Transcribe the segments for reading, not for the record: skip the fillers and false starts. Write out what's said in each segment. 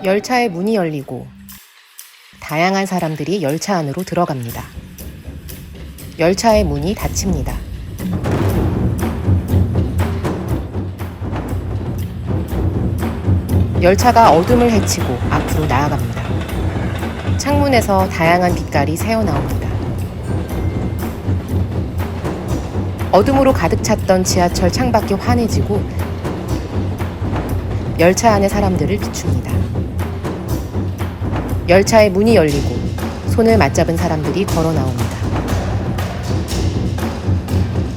열차의 문이 열리고 다양한 사람들이 열차 안으로 들어갑니다. 열차의 문이 닫힙니다. 열차가 어둠을 헤치고 앞으로 나아갑니다. 창문에서 다양한 빛깔이 새어나옵니다. 어둠으로 가득 찼던 지하철 창밖이 환해지고 열차 안의 사람들을 비춥니다. 열차의 문이 열리고 손을 맞잡은 사람들이 걸어 나옵니다.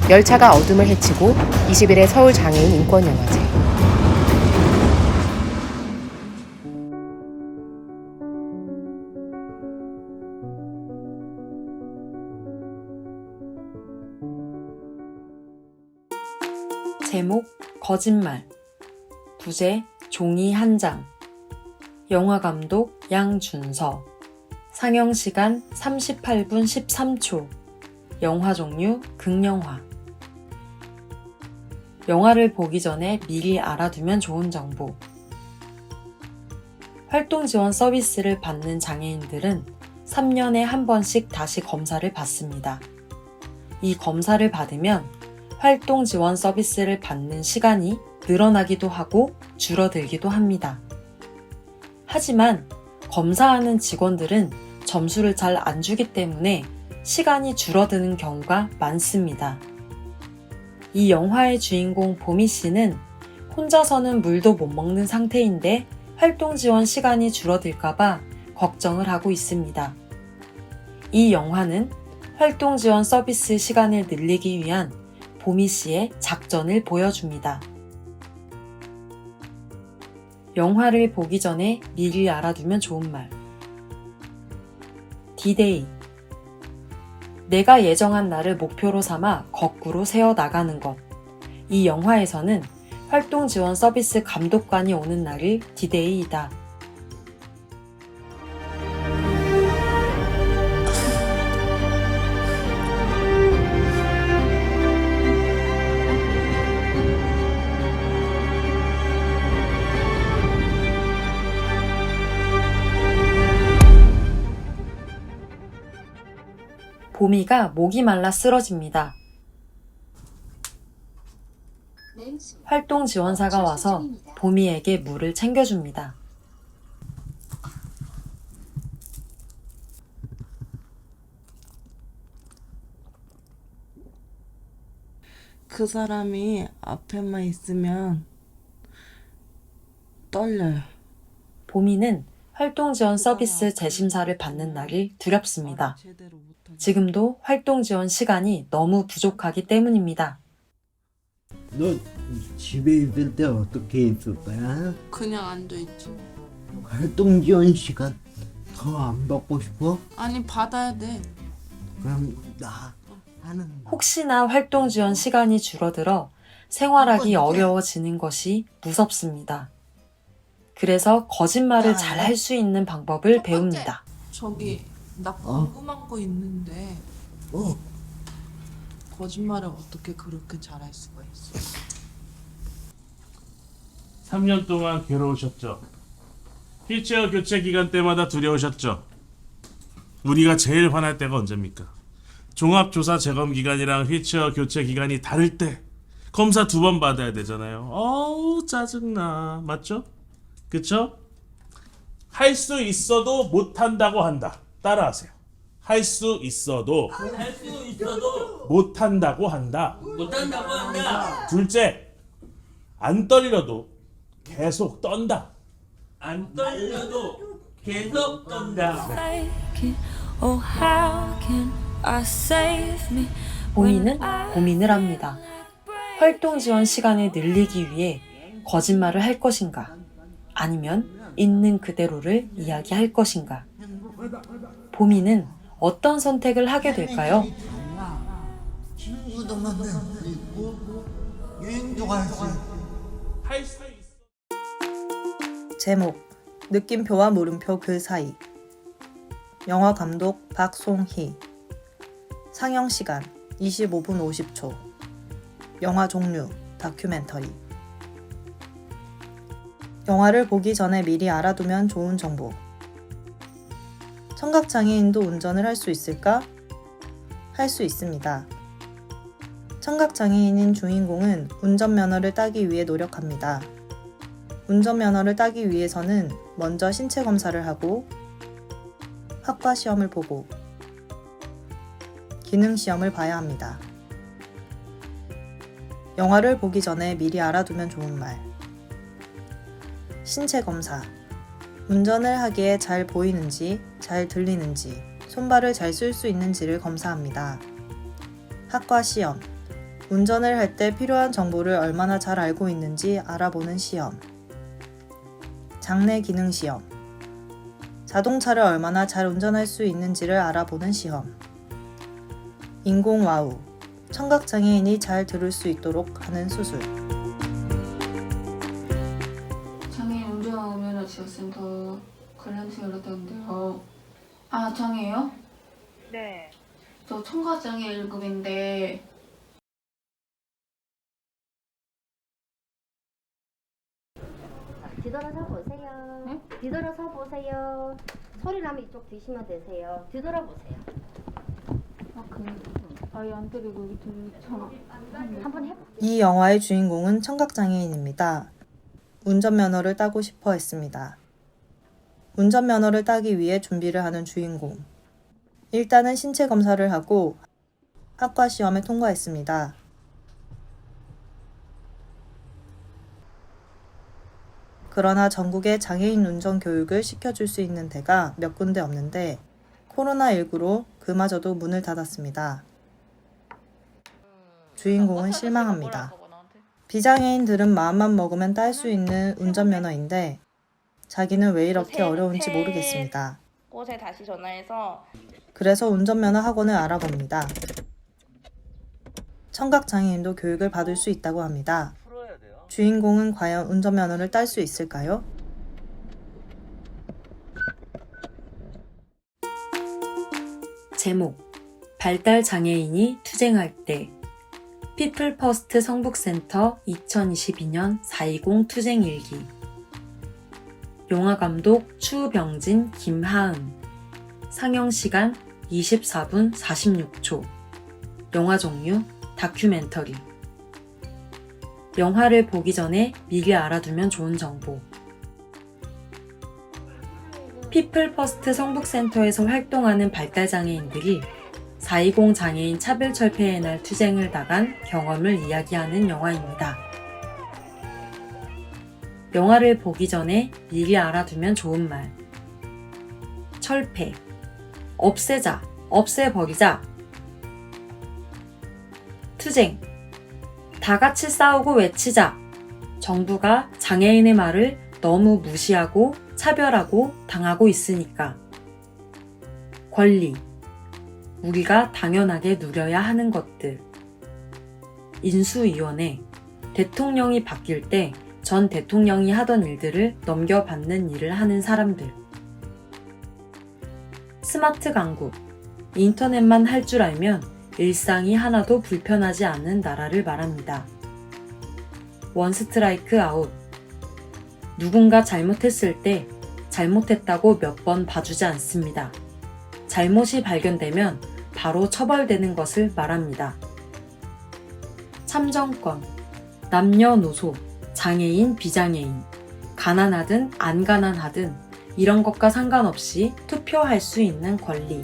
열차가 어둠을 헤치고 20일의 서울 장애인 인권영화제. 제목 거짓말. 부제 종이 한 장. 영화감독 양준서. 상영시간 38분 13초. 영화 종류 극영화. 영화를 보기 전에 미리 알아두면 좋은 정보. 활동 지원 서비스를 받는 장애인들은 3년에 한 번씩 다시 검사를 받습니다. 이 검사를 받으면 활동 지원 서비스를 받는 시간이 늘어나기도 하고 줄어들기도 합니다. 하지만 검사하는 직원들은 점수를 잘 안 주기 때문에 시간이 줄어드는 경우가 많습니다. 이 영화의 주인공 보미 씨는 혼자서는 물도 못 먹는 상태인데 활동 지원 시간이 줄어들까봐 걱정을 하고 있습니다. 이 영화는 활동 지원 서비스 시간을 늘리기 위한 보미 씨의 작전을 보여줍니다. 영화를 보기 전에 미리 알아두면 좋은 말. D-Day. 내가 예정한 날을 목표로 삼아 거꾸로 세워 나가는 것. 이 영화에서는 활동 지원 서비스 감독관이 오는 날이 D-Day이다. 보미가 목이 말라 쓰러집니다. 활동 지원사가 와서 보미에게 물을 챙겨줍니다. 그 사람이 앞에만 있으면 떨려요. 보미는 활동 지원 서비스 재심사를 받는 날이 두렵습니다. 지금도 활동 지원 시간이 너무 부족하기 때문입니다. 너 집에 있을 때 어떻게 있을 거야? 그냥 앉아있지. 활동 지원 시간 더 안 받고 싶어? 아니 받아야 돼. 그럼 나 하는 혹시나 활동 지원 시간이 줄어들어 생활하기 어려워지는 것이 무섭습니다. 그래서 거짓말을 잘 할 수 있는 방법을 배웁니다. 저기 나 궁금한 거 있는데 거짓말을 어떻게 그렇게 잘할 수가 있어? 3년 동안 괴로우셨죠. 휠체어 교체 기간 때마다 두려우셨죠. 우리가 제일 화날 때가 언제입니까? 종합조사 재검 기간이랑 휠체어 교체 기간이 다를 때 검사 2번 받아야 되잖아요. 어우 짜증나. 맞죠? 그쵸? 할 수 있어도 못한다고 한다. 따라하세요. 할 수 있어도 못한다고 한다. 둘째, 안 떨려도 계속 떤다. 안 떨려도 계속 떤다. 보미는 고민을 합니다. 활동 지원 시간을 늘리기 위해 거짓말을 할 것인가? 아니면 있는 그대로를 이야기할 것인가? 보미는 어떤 선택을 하게 될까요? 친구도 만날 수 있고 여행도 갈 수 있고 할 수 있어. 제목 느낌표와 물음표 그 사이. 영화 감독 박송희. 상영 시간 25분 50초. 영화 종류 다큐멘터리. 영화를 보기 전에 미리 알아두면 좋은 정보. 청각장애인도 운전을 할 수 있을까? 할 수 있습니다. 청각장애인인 주인공은 운전면허를 따기 위해 노력합니다. 운전면허를 따기 위해서는 먼저 신체 검사를 하고 학과 시험을 보고 기능 시험을 봐야 합니다. 영화를 보기 전에 미리 알아두면 좋은 말. 신체 검사. 운전을 하기에 잘 보이는지, 잘 들리는지, 손발을 잘 쓸 수 있는지를 검사합니다. 학과 시험. 운전을 할 때 필요한 정보를 얼마나 잘 알고 있는지 알아보는 시험. 장내 기능 시험. 자동차를 얼마나 잘 운전할 수 있는지를 알아보는 시험. 인공 와우. 청각장애인이 잘 들을 수 있도록 하는 수술. 장애인 운전면허 지원센터 관련해서 연락드렸는데요. 아, 장애요? 네. 저 청각장애 1급인데 뒤돌아서 보세요. 응? 뒤돌아서 보세요. 소리 나면 이쪽 드시면 되세요. 뒤돌아보세요. 아예 안 때리고 여기 한번 해볼게요. 이 영화의 주인공은 청각장애인입니다. 운전면허를 따고 싶어 했습니다. 운전면허를 따기 위해 준비를 하는 주인공. 일단은 신체 검사를 하고 학과 시험에 통과했습니다. 그러나 전국에 장애인 운전 교육을 시켜줄 수 있는 데가 몇 군데 없는데 코로나19로 그마저도 문을 닫았습니다. 주인공은 실망합니다. 비장애인들은 마음만 먹으면 딸 수 있는 운전면허인데 자기는 왜 이렇게 어려운지 모르겠습니다. 곳에 다시 전화해서 그래서 운전면허 학원을 알아봅니다. 청각장애인도 교육을 받을 수 있다고 합니다. 주인공은 과연 운전면허를 딸 수 있을까요? 제목 발달 장애인이 투쟁할 때 피플 퍼스트 성북센터 2022년 420 투쟁 일기 영화감독 추병진 김하은 상영시간 24분 46초 영화 종류 다큐멘터리 영화를 보기 전에 미리 알아두면 좋은 정보 피플 퍼스트 성북센터에서 활동하는 발달장애인들이 420 장애인 차별철폐의 날 투쟁을 나간 경험을 이야기하는 영화입니다. 영화를 보기 전에 미리 알아두면 좋은 말. 철폐. 없애자. 없애버리자. 투쟁. 다 같이 싸우고 외치자. 정부가 장애인의 말을 너무 무시하고 차별하고 당하고 있으니까. 권리. 우리가 당연하게 누려야 하는 것들. 인수위원회. 대통령이 바뀔 때 전 대통령이 하던 일들을 넘겨받는 일을 하는 사람들. 스마트 강국. 인터넷만 할 줄 알면 일상이 하나도 불편하지 않은 나라를 말합니다. 원 스트라이크 아웃. 누군가 잘못했을 때 잘못했다고 몇 번 봐주지 않습니다. 잘못이 발견되면 바로 처벌되는 것을 말합니다. 참정권, 남녀노소, 장애인, 비장애인, 가난하든 안 가난하든 이런 것과 상관없이 투표할 수 있는 권리.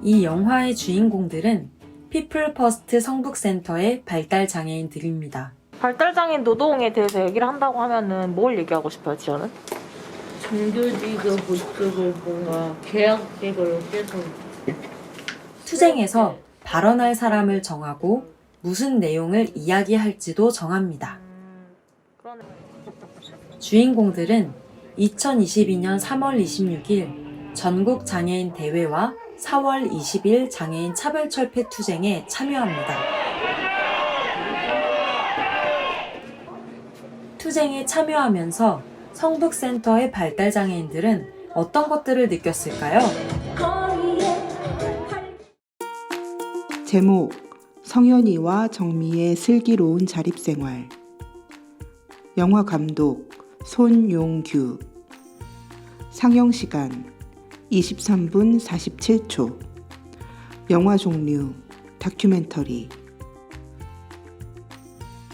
이 영화의 주인공들은 피플 퍼스트 성북센터의 발달장애인들입니다. 발달장애인 노동에 대해서 얘기를 한다고 하면은 뭘 얘기하고 싶어요, 지연은? 정규직을 못 쓰고 뭔가 계약직을 계속 투쟁에서 발언할 사람을 정하고 무슨 내용을 이야기할지도 정합니다. 주인공들은 2022년 3월 26일 전국 장애인 대회와 4월 20일 장애인 차별철폐 투쟁에 참여합니다. 투쟁에 참여하면서 성북센터의 발달장애인들은 어떤 것들을 느꼈을까요? 제목 성현이와 정미의 슬기로운 자립생활. 영화 감독 손용규. 상영시간 23분 47초. 영화 종류 다큐멘터리.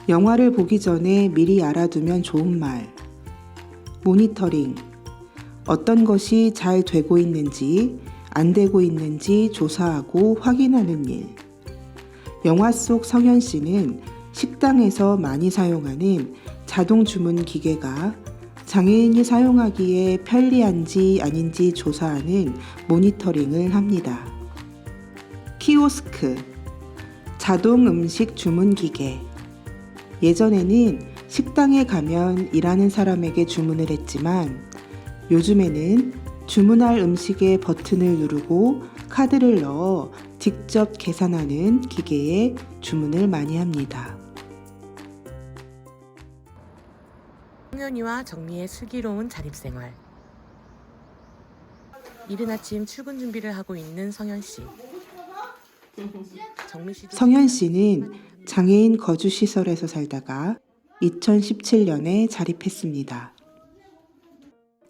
영화를 보기 전에 미리 알아두면 좋은 말. 모니터링. 어떤 것이 잘 되고 있는지, 안 되고 있는지 조사하고 확인하는 일. 영화 속 성현 씨는 식당에서 많이 사용하는 자동 주문 기계가 장애인이 사용하기에 편리한지 아닌지 조사하는 모니터링을 합니다. 키오스크, 자동 음식 주문 기계. 예전에는 식당에 가면 일하는 사람에게 주문을 했지만 요즘에는 주문할 음식의 버튼을 누르고 카드를 넣어 직접 계산하는 기계에 주문을 많이 합니다. 성현이와 정미의 슬기로운 자립생활. 이른 아침 출근 준비를 하고 있는 성현 씨. 정미 씨도 성현 씨는 장애인 거주시설에서 살다가 2017년에 자립했습니다.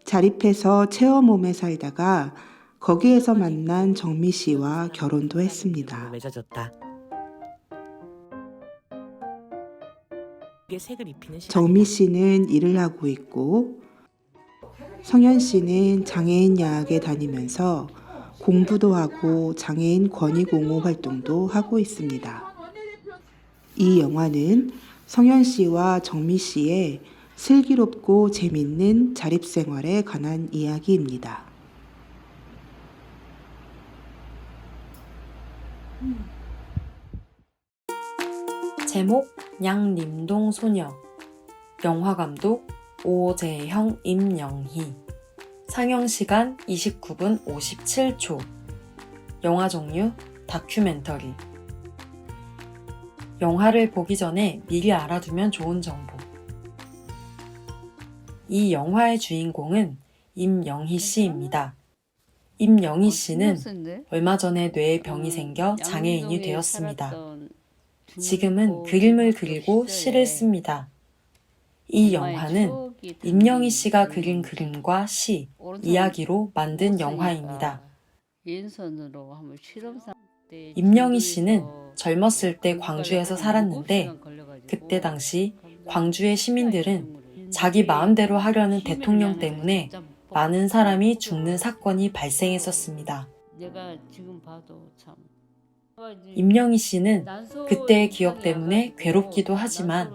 자립해서 체험홈에 살다가 거기에서 만난 정미 씨와 결혼도 했습니다. 맺어졌다. 색을 입히는 정미 씨는 일을 하고 있고 성현 씨는 장애인 야학에 다니면서 공부도 하고 장애인 권익옹호 활동도 하고 있습니다. 이 영화는 성현 씨와 정미 씨의 슬기롭고 재밌는 자립생활에 관한 이야기입니다. 제목 양림동 소녀. 영화감독 오재형, 임영희. 상영시간 29분 57초. 영화 종류 다큐멘터리. 영화를 보기 전에 미리 알아두면 좋은 정보. 이 영화의 주인공은 임영희 씨입니다. 임영희 씨는 얼마 전에 뇌에 병이 생겨 장애인이 되었습니다. 지금은 그림을 그리고 시를 씁니다. 이 영화는 임영희 씨가 그린 그림과 시, 이야기로 만든 영화입니다. 임영희 씨는 젊었을 때 광주에서 살았는데 그때 당시 광주의 시민들은 자기 마음대로 하려는 대통령 때문에 많은 사람이 죽는 사건이 발생했었습니다. 임영희 씨는 그때의 기억 때문에 괴롭기도 하지만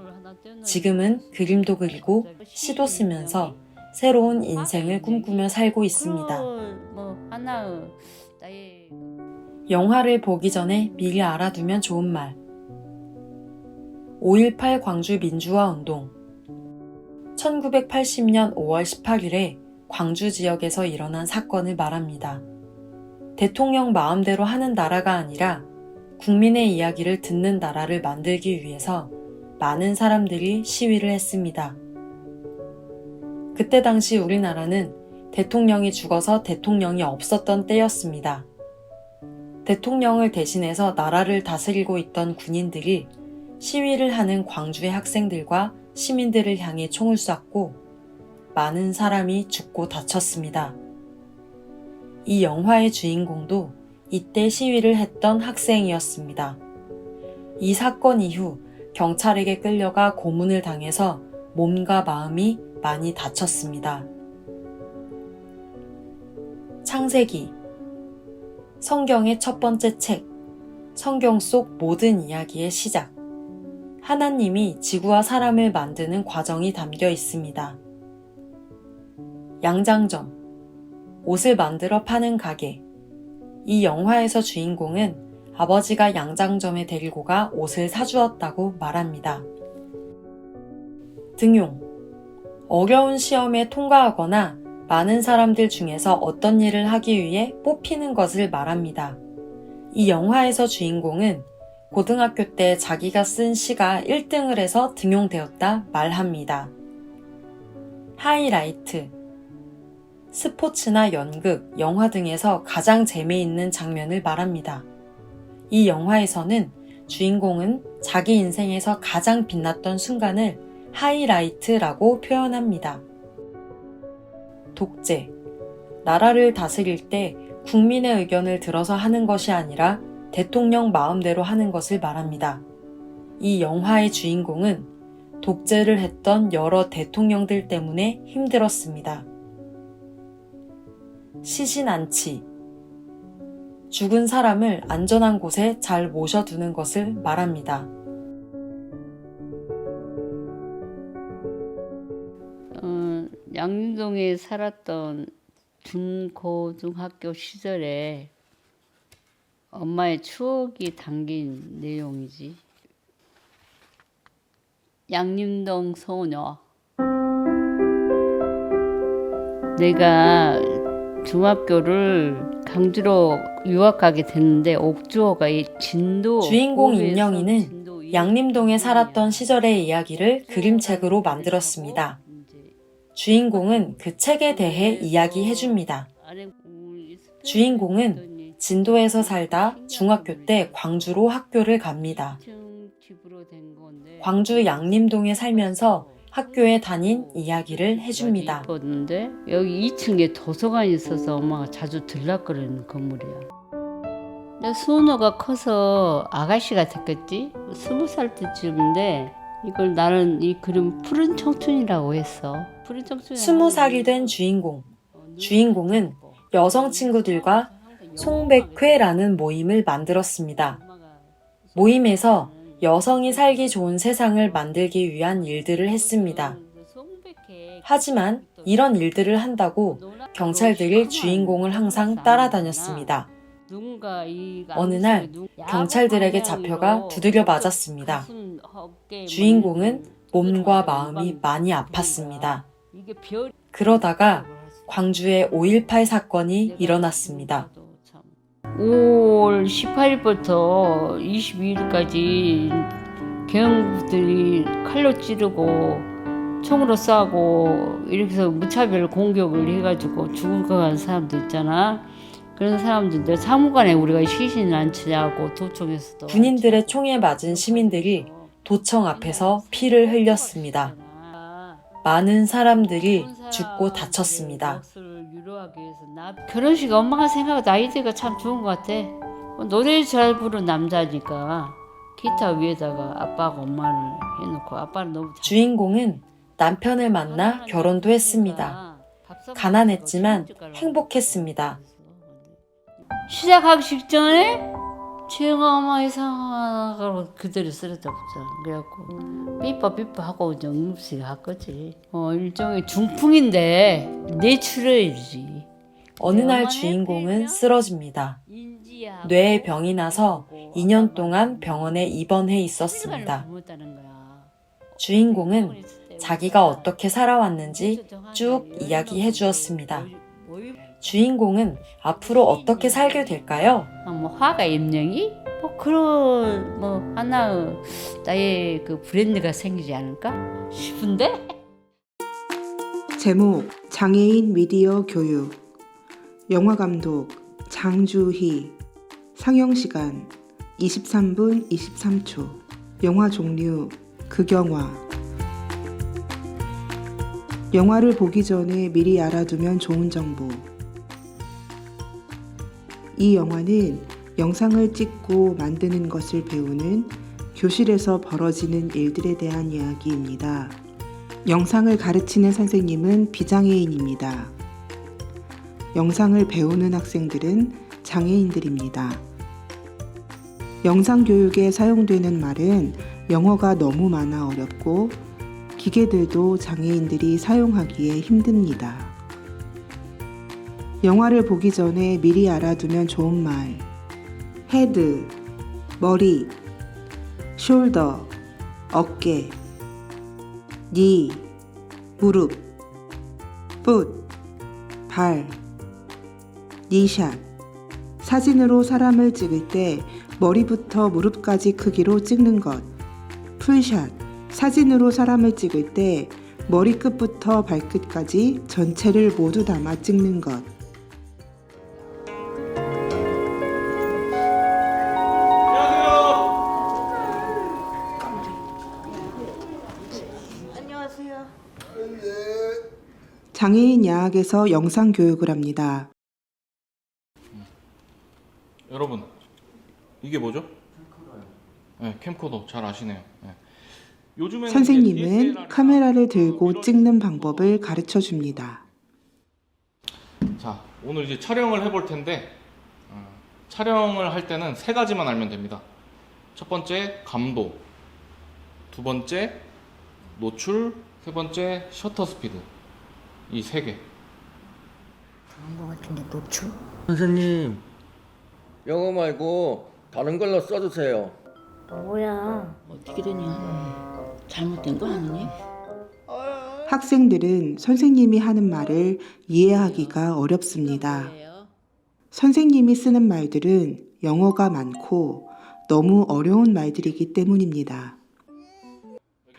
지금은 그림도 그리고 시도 쓰면서 새로운 인생을 꿈꾸며 살고 있습니다. 영화를 보기 전에 미리 알아두면 좋은 말. 5.18 광주 민주화 운동. 1980년 5월 18일에 광주 지역에서 일어난 사건을 말합니다. 대통령 마음대로 하는 나라가 아니라 국민의 이야기를 듣는 나라를 만들기 위해서 많은 사람들이 시위를 했습니다. 그때 당시 우리나라는 대통령이 죽어서 대통령이 없었던 때였습니다. 대통령을 대신해서 나라를 다스리고 있던 군인들이 시위를 하는 광주의 학생들과 시민들을 향해 총을 쐈고 많은 사람이 죽고 다쳤습니다. 이 영화의 주인공도 이때 시위를 했던 학생이었습니다. 이 사건 이후 경찰에게 끌려가 고문을 당해서 몸과 마음이 많이 다쳤습니다. 창세기. 성경의 첫 번째 책, 성경 속 모든 이야기의 시작. 하나님이 지구와 사람을 만드는 과정이 담겨 있습니다. 양장점, 옷을 만들어 파는 가게. 이 영화에서 주인공은 아버지가 양장점에 데리고 가 옷을 사주었다고 말합니다. 등용, 어려운 시험에 통과하거나 많은 사람들 중에서 어떤 일을 하기 위해 뽑히는 것을 말합니다. 이 영화에서 주인공은 고등학교 때 자기가 쓴 시가 1등을 해서 등용되었다 말합니다. 하이라이트, 스포츠나 연극, 영화 등에서 가장 재미있는 장면을 말합니다. 이 영화에서는 주인공은 자기 인생에서 가장 빛났던 순간을 하이라이트라고 표현합니다. 독재, 나라를 다스릴 때 국민의 의견을 들어서 하는 것이 아니라 대통령 마음대로 하는 것을 말합니다. 이 영화의 주인공은 독재를 했던 여러 대통령들 때문에 힘들었습니다. 시신안치, 죽은 사람을 안전한 곳에 잘 모셔두는 것을 말합니다. 양림동에 살았던 중고등학교 시절에 엄마의 추억이 담긴 내용이지. 양림동 소녀. 내가 중학교를 강주로 유학 가게 됐는데 옥주호가 이 진도 주인공 임영희는 양림동에 살았던 시절의 이야기를 그림책으로 만들었습니다. 주인공은 그 책에 대해 이야기해줍니다. 주인공은 진도에서 살다 중학교 때 광주로 학교를 갑니다. 광주 양림동에 살면서 학교에 다닌 이야기를 해줍니다. 여기 2층에 도서관이 있어서 엄마가 자주 들락거리는 건물이야. 근데 수은호가 커서 아가씨가 됐겠지? 20살 때쯤인데 이걸 나는 이 그림 푸른 청춘이라고 했어. 20살이 된 주인공. 주인공은 여성 친구들과 송백회라는 모임을 만들었습니다. 모임에서 여성이 살기 좋은 세상을 만들기 위한 일들을 했습니다. 하지만 이런 일들을 한다고 경찰들이 주인공을 항상 따라다녔습니다. 어느 날 경찰들에게 잡혀가 두들겨 맞았습니다. 주인공은 몸과 마음이 많이 아팠습니다. 그러다가 광주에 5.18 사건이 일어났습니다. 5월 18일부터 22일까지 경찰들이 칼로 찌르고 총으로 쏴고 이렇게 해서 무차별 공격을 해가지고 죽어간 사람도 있잖아. 그런 사람들 사무관에 우리가 시신 안치냐고 도청에서도 군인들의 총에 맞은 시민들이 도청 앞에서 피를 흘렸습니다. 많은 사람들이 죽고 다쳤습니다. 결혼식 엄마가 생각해도 아이디어가 참 좋은 것 같아. 노래 잘 부르는 남자니까 기타 위에다가 아빠하고 엄마를 해놓고 아빠는 너무 주인공은 남편을 만나 결혼도 했습니다. 가난했지만 행복했습니다. 시작하기 직전에 제가 엄마 이상하다고 그대로 쓰러져 붙잖아. 그래갖고 삐빠 하고 이제 응급실 갈 거지. 일종의 중풍인데 내추럴이지. 어느 날 주인공은 쓰러집니다. 뇌에 병이 나서 2년 동안 병원에 입원해 있었습니다. 주인공은 자기가 어떻게 살아왔는지 쭉 이야기해 주었습니다. 주인공은 앞으로 어떻게 살게 될까요? 화가 임명이? 그런 하나 나의 그 브랜드가 생기지 않을까 싶은데? 제목 장애인 미디어 교육. 영화감독 장주희. 상영시간 23분 23초. 영화 종류 극영화. 영화를 보기 전에 미리 알아두면 좋은 정보. 이 영화는 영상을 찍고 만드는 것을 배우는 교실에서 벌어지는 일들에 대한 이야기입니다. 영상을 가르치는 선생님은 비장애인입니다. 영상을 배우는 학생들은 장애인들입니다. 영상 교육에 사용되는 말은 영어가 너무 많아 어렵고 기계들도 장애인들이 사용하기에 힘듭니다. 영화를 보기 전에 미리 알아두면 좋은 말. 헤드, 머리, 숄더, 어깨, 니, 무릎, 풋, 발, 니샷. 사진으로 사람을 찍을 때 머리부터 무릎까지 크기로 찍는 것. 풀샷. 사진으로 사람을 찍을 때 머리끝부터 발끝까지 전체를 모두 담아 찍는 것. 안녕하세요. 장애인 야학에서 영상 교육을 합니다. 여러분, 이게 뭐죠? 네, 캠코더 잘 아시네요. 네. 요즘에는 선생님은 카메라를 들고 찍는 방법을 가르쳐 줍니다. 자, 오늘 이제 촬영을 해볼 텐데 촬영을 할 때는 세 가지만 알면 됩니다. 첫 번째, 감도. 두 번째, 노출. 세 번째, 셔터 스피드. 이 세 개. 그런 거 같은데 노출? 선생님, 영어 말고 다른 걸로 써주세요. 뭐야? 어떻게 되냐? 잘못된 거 아니니? 학생들은 선생님이 하는 말을 이해하기가 어렵습니다. 선생님이 쓰는 말들은 영어가 많고 너무 어려운 말들이기 때문입니다.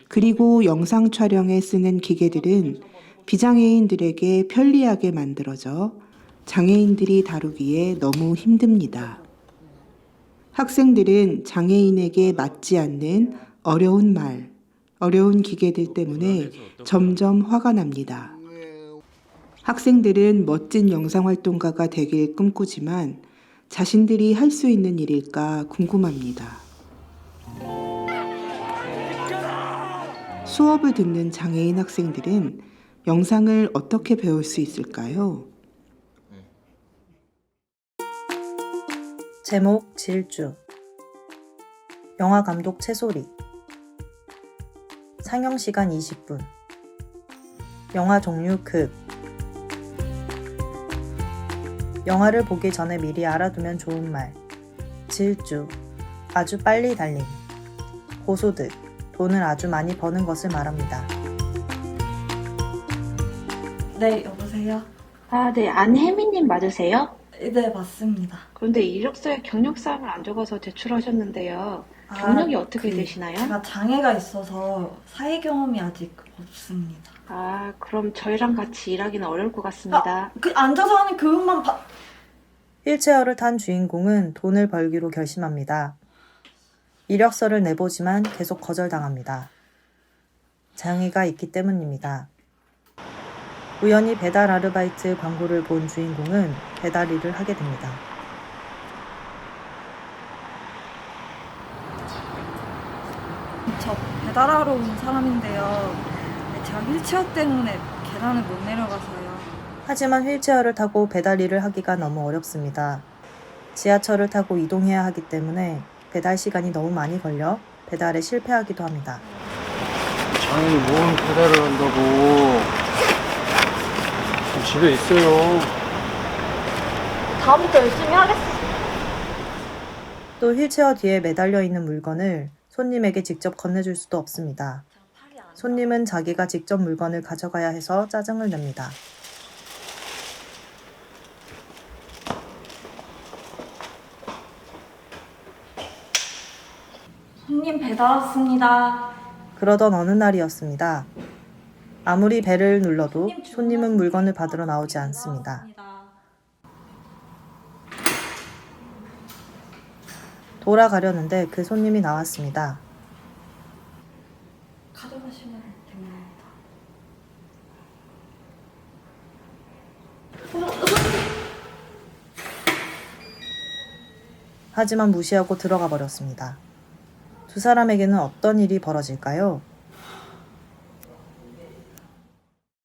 그리고 영상 촬영에 쓰는 기계들은 비장애인들에게 편리하게 만들어져 장애인들이 다루기에 너무 힘듭니다. 학생들은 장애인에게 맞지 않는 어려운 말, 어려운 기계들 때문에 점점 화가 납니다. 학생들은 멋진 영상활동가가 되길 꿈꾸지만 자신들이 할 수 있는 일일까 궁금합니다. 수업을 듣는 장애인 학생들은 영상을 어떻게 배울 수 있을까요? 제목 질주. 영화 감독 채소리. 상영 시간 20분. 영화 종류 극. 영화를 보기 전에 미리 알아두면 좋은 말. 질주. 아주 빨리 달림. 고소득. 돈을 아주 많이 버는 것을 말합니다. 네, 여보세요? 아, 네. 안혜미님 맞으세요? 네, 맞습니다. 그런데 이력서에 경력사항을 안 적어서 제출하셨는데요. 경력이 어떻게 되시나요? 제가 장애가 있어서 사회 경험이 아직 없습니다. 아, 그럼 저희랑 같이 일하기는 어려울 것 같습니다. 앉아서 하는 교육만 휠체어를 탄 주인공은 돈을 벌기로 결심합니다. 이력서를 내보지만 계속 거절당합니다. 장애가 있기 때문입니다. 우연히 배달 아르바이트 광고를 본 주인공은 배달 일을 하게 됩니다. 저 배달하러 온 사람인데요. 제가 휠체어 때문에 계단을 못 내려가서요. 하지만 휠체어를 타고 배달 일을 하기가 너무 어렵습니다. 지하철을 타고 이동해야 하기 때문에 배달 시간이 너무 많이 걸려 배달에 실패하기도 합니다. 장애인이 뭔 배달을 한다고. 집에 있어요. 다음부터 열심히 하겠어. 또 휠체어 뒤에 매달려 있는 물건을 손님에게 직접 건네줄 수도 없습니다. 손님은 자기가 직접 물건을 가져가야 해서 짜증을 냅니다. 손님 배달 왔습니다. 그러던 어느 날이었습니다. 아무리 벨을 눌러도 손님은 물건을 받으러 나오지 않습니다. 돌아가려는데 그 손님이 나왔습니다. 가져가시면 됩니다. 하지만 무시하고 들어가 버렸습니다. 두 사람에게는 어떤 일이 벌어질까요?